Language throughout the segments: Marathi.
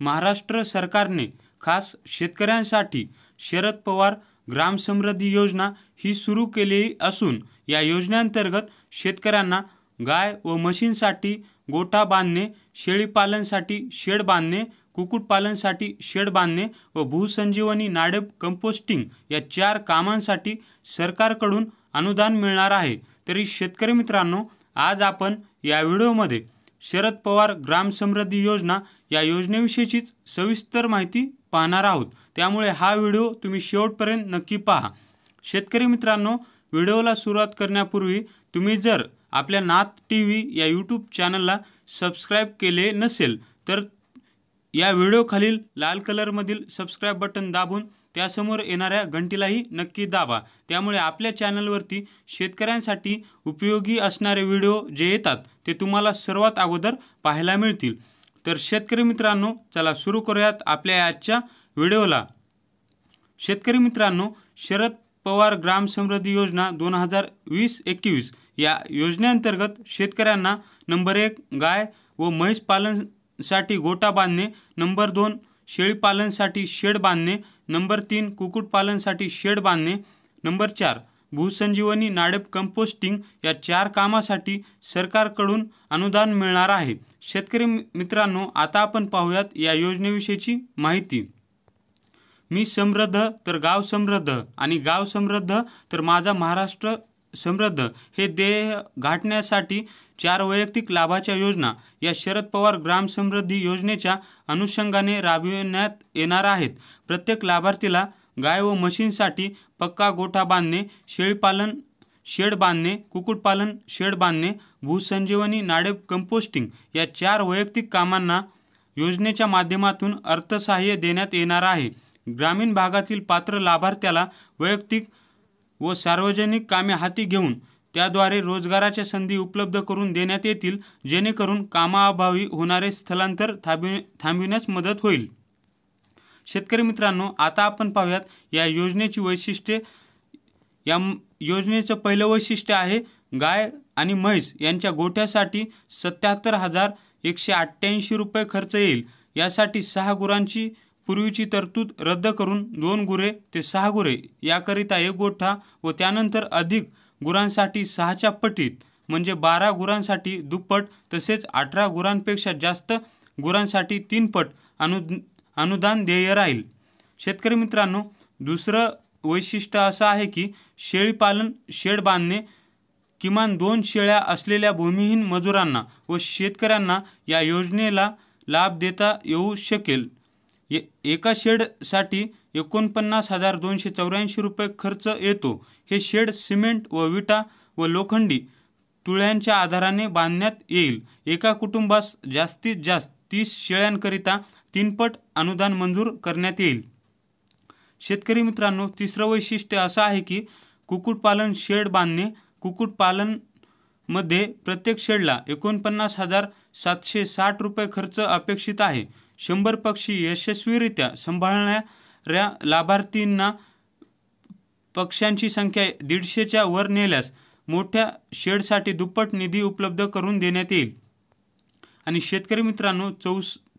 महाराष्ट्र सरकारने खास शेतकऱ्यांसाठी शरद पवार ग्राम समृद्धी योजना ही सुरू केली असून या योजनेअंतर्गत शेतकऱ्यांना गाय व म्हशींसाठी गोठा बांधणे, शेळीपालनासाठी शेड बांधणे, कुक्कुटपालनासाठी शेड बांधणे व भूसंजीवनी नाडेप कंपोस्टिंग या 4 कामांसाठी सरकारकडून अनुदान मिळणार आहे। तरी शेतकरी मित्रांनो, आज आपण या व्हिडिओमध्ये शरद पवार ग्राम समृद्धी योजना या योजनेविषयीचीच सविस्तर माहिती पाहणार आहोत। त्यामुळे हा व्हिडिओ तुम्ही शेवटपर्यंत नक्की पहा। शेतकरी मित्रांनो, व्हिडिओला सुरुवात करण्यापूर्वी तुम्ही जर आपल्या नाथ टीव्ही या यूट्यूब चॅनलला सबस्क्राइब केले नसेल तर या व्हिडिओ खालील लाल कलरमधील सबस्क्राइब बटन दाबून त्यासमोर येणाऱ्या घंटीलाही नक्की दाबा। त्यामुळे आपल्या चॅनलवरती शेतकऱ्यांसाठी उपयोगी असणारे व्हिडिओ जे येतात ते तुम्हाला सर्वात अगोदर पाहायला मिळतील। तर शेतकरी मित्रांनो, चला सुरू करूयात आपल्या आजच्या व्हिडिओला। शेतकरी मित्रांनो, शरद पवार ग्राम समृद्धी योजना 2020-21 या योजनेअंतर्गत शेतकऱ्यांना नंबर 1 गाय व म्हैस पालनासाठी गोठा बांधणे, नंबर 2 शेळीपालनासाठी शेड बांधणे, नंबर 3 कुक्कुटपालनासाठी शेड बांधणे, नंबर 4 भूसंजीवनी नाडेप कंपोस्टिंग या 4 कामासाठी सरकारकडून अनुदान मिळणार आहे। शेतकरी मित्रांनो, आता आपण पाहूयात या योजनेविषयीची माहिती। मी समृद्ध तर गाव समृद्ध आणि गाव समृद्ध तर माझा महाराष्ट्र समृद्ध हे ध्येय गाठण्यासाठी 4 वैयक्तिक लाभाच्या योजना या शरद पवार ग्राम समृद्धी योजनेच्या अनुषंगाने राबविण्यात येणार आहेत। प्रत्येक लाभार्थीला गाय व म्हशींसाठी पक्का गोठा बांधणे, शेळीपालन शेड बांधणे, कुक्कुटपालन शेड बांधणे, भूसंजीवनी नाडेप कंपोस्टिंग या 4 वैयक्तिक कामांना योजनेच्या माध्यमातून अर्थसहाय्य देण्यात येणार आहे। ग्रामीण भागातील पात्र लाभार्थ्याला वैयक्तिक व सार्वजनिक कामे हाती घेऊन त्याद्वारे रोजगाराच्या संधी उपलब्ध करून देण्यात येतील, जेणेकरून कामाअभावी होणारे स्थलांतर थांबविण्यास मदत होईल। शेतकरी मित्रांनो, आता आपण पाहूयात या योजनेची वैशिष्ट्ये। या योजनेचं पहिलं वैशिष्ट्य आहे गाय आणि म्हैस यांच्या गोठ्यासाठी 77,188 रुपये खर्च येईल। यासाठी 6 गुरांची पूर्वीची तरतूद रद्द करून 2 गुरे ते 6 गुरे याकरिता 1 गोठा व त्यानंतर अधिक गुरांसाठी 6च्या पटीत म्हणजे 12 गुरांसाठी दुप्पट तसेच 18 गुरांपेक्षा जास्त गुरांसाठी 3 पट अनुदान देय राहील। शेतकरी मित्रांनो, दुसरं वैशिष्ट्य असं आहे की शेळीपालन शेड बांधणे। किमान 2 शेळ्या असलेल्या भूमिहीन मजुरांना व शेतकऱ्यांना या योजनेला लाभ देता येऊ शकेल। एका शेडसाठी 49,284 रुपये खर्च येतो। हे शेड सिमेंट व विटा व लोखंडी तुळ्यांच्या आधाराने बांधण्यात येईल। एका कुटुंबास जास्तीत जास्त 30 शेळ्यांकरिता 3 पट अनुदान मंजूर करण्यात येईल। शेतकरी मित्रांनो, तिसरं वैशिष्ट्य असं आहे की कुक्कुटपालन शेड बांधणे। कुक्कुटपालन मध्ये प्रत्येक शेडला 49,760 रुपये खर्च अपेक्षित आहे। 100 पक्षी यशस्वीरित्या सांभाळणाऱ्या लाभार्थींना पक्ष्यांची संख्या 150च्या वर नेल्यास मोठ्या शेडसाठी दुप्पट निधी उपलब्ध करून देण्यात येईल। आणि शेतकरी मित्रांनो,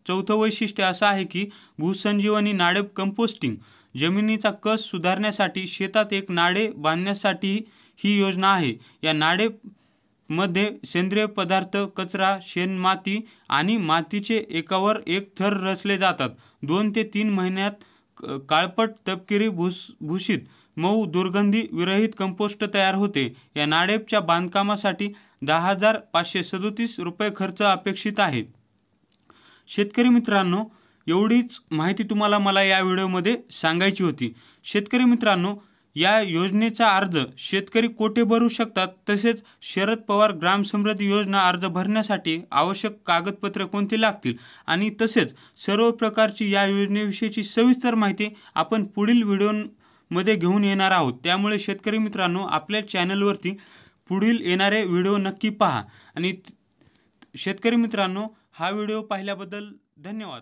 चौथं वैशिष्ट्य असं आहे की भूसंजीवनी नाडेप कंपोस्टिंग। जमिनीचा कस सुधारण्यासाठी शेतात एक नाडे बांधण्यासाठी ही योजना आहे। या नाडेप मध्ये सेंद्रिय पदार्थ, कचरा, शेणमाती आणि मातीचे एकावर एक थर रचले जातात। 2 ते 3 महिन्यात काळपट तपकिरी भूषित मऊ दुर्गंधी विरहित कंपोस्ट तयार होते। या नाडेपच्या बांधकामासाठी 10,537 रुपये खर्च अपेक्षित आहे। शेतकरी मित्रांनो, एवढीच माहिती तुम्हाला मला या व्हिडिओमध्ये सांगायची होती। शेतकरी मित्रांनो, या योजनेचा अर्ज शेतकरी कोठे भरू शकतात, तसेच शरद पवार ग्राम समृद्धी योजना अर्ज भरण्यासाठी आवश्यक कागदपत्रे कोणती लागतील आणि तसेच सर्व प्रकारची या योजनेविषयीची सविस्तर माहिती आपण पुढील व्हिडिओमध्ये घेऊन येणार आहोत। त्यामुळे शेतकरी मित्रांनो, आपल्या चॅनलवरती पुढील येणारे व्हिडिओ नक्की पहा। आणि शेतकरी मित्रांनो, हा व्हिडिओ पाहिल्याबद्दल धन्यवाद।